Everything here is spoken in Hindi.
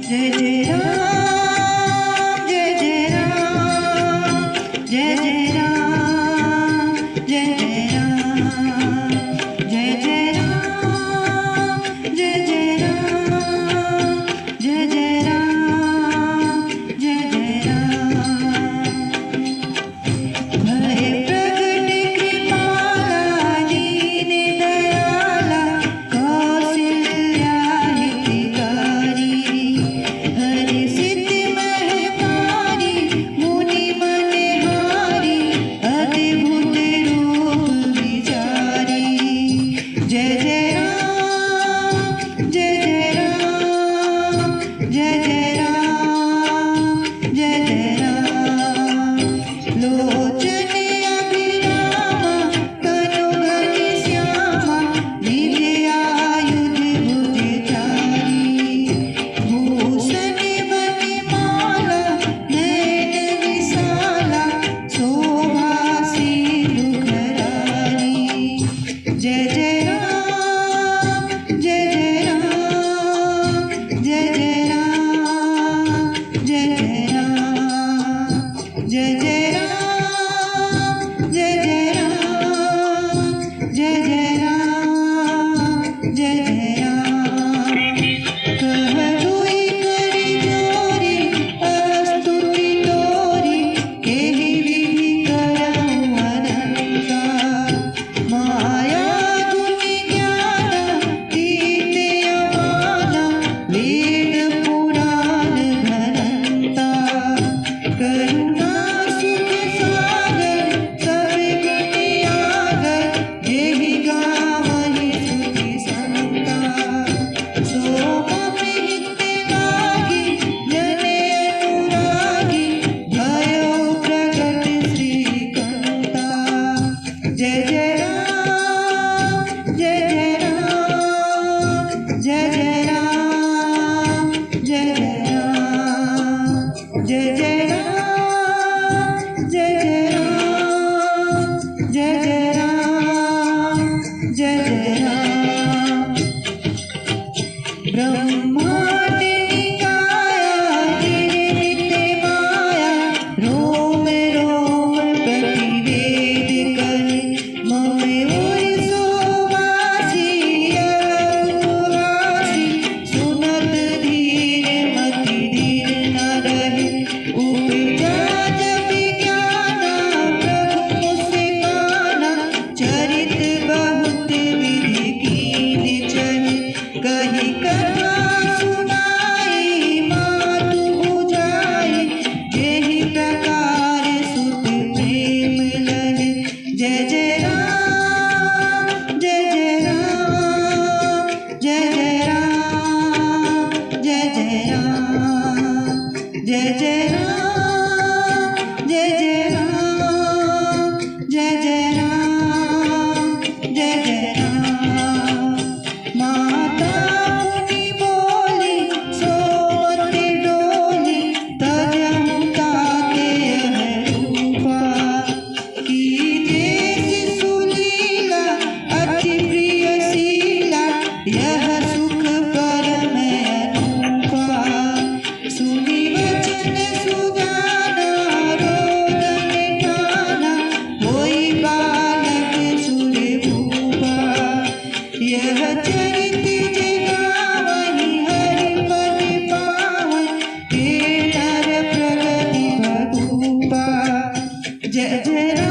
जय जय राम, जय जय राम, जय जय राम, जय जय राम, जय जय राम, जय जय राम, जय जय राम, जय जय राम। भय प्रगट कृपाला दीन दयाला कौसल्या हितकारी हरि सिद्धि महकारी मुनि मनहारी अद्भुत रूप विचारी। जय जय राम, जय जय राम, जय जय राम, जय जय राम। लोचन अभिरामा तनु घनश्यामा निज आयुध भुजधारी। भूषण मणिमाला नयन विशाला शोभा सिंधुखरारी। जय जय राम, जय जय राम, जय जय राम, जय जय राम, जय जय राम, जय जय राम, जय जय राम, जय जय राम। कहलुई करी जोरी स्तुति तोरी केहि विधि करहु अनंता। माया गुण ज्ञान तीत अमाना वेद पुराण घनंता। करुणा सुख सागर सब गुण आगर जेहि गावहि सुधि संता। सो मम हित लागी जन अनुरागी भयो प्रगट श्रीकंता। जय जय राम, जय जय राम, जय जय राम, जय जय राम, जय जय राम, जय जय राम, जय जय राम, जय जय राम। ब्रह्मांड निकाया निर्मित माया रोम रोम प्रतिवेद करे। मम ओर सोवासी उपवासी सुनत धीर मति धीर न रहे। उपजा जप ज्ञाना प्रभु मुस्काना चरित बहुत विधि कीन चले। कही कथा सुनाई मातु बुझाई जेहि प्रकार सुत प्रेम लगे। जय जय राम, जय जय राम, जय जय राम, जय जय राम, जय जय राम, जय जय राम, जय जय राम, जय जय राम। माता मुनि बोली सोवत डोली तजहु ताते यह रूपा। कीजे शिशु लीला अति प्रिय शीला यह सुख परम अनूपा। सुनि वचन सुजाना रोदन ठाना होई बालक सुर भूपा। यह चरित जे गावहि हरि पद पावहि हे नर प्रगति भगूपा। जय जय राम।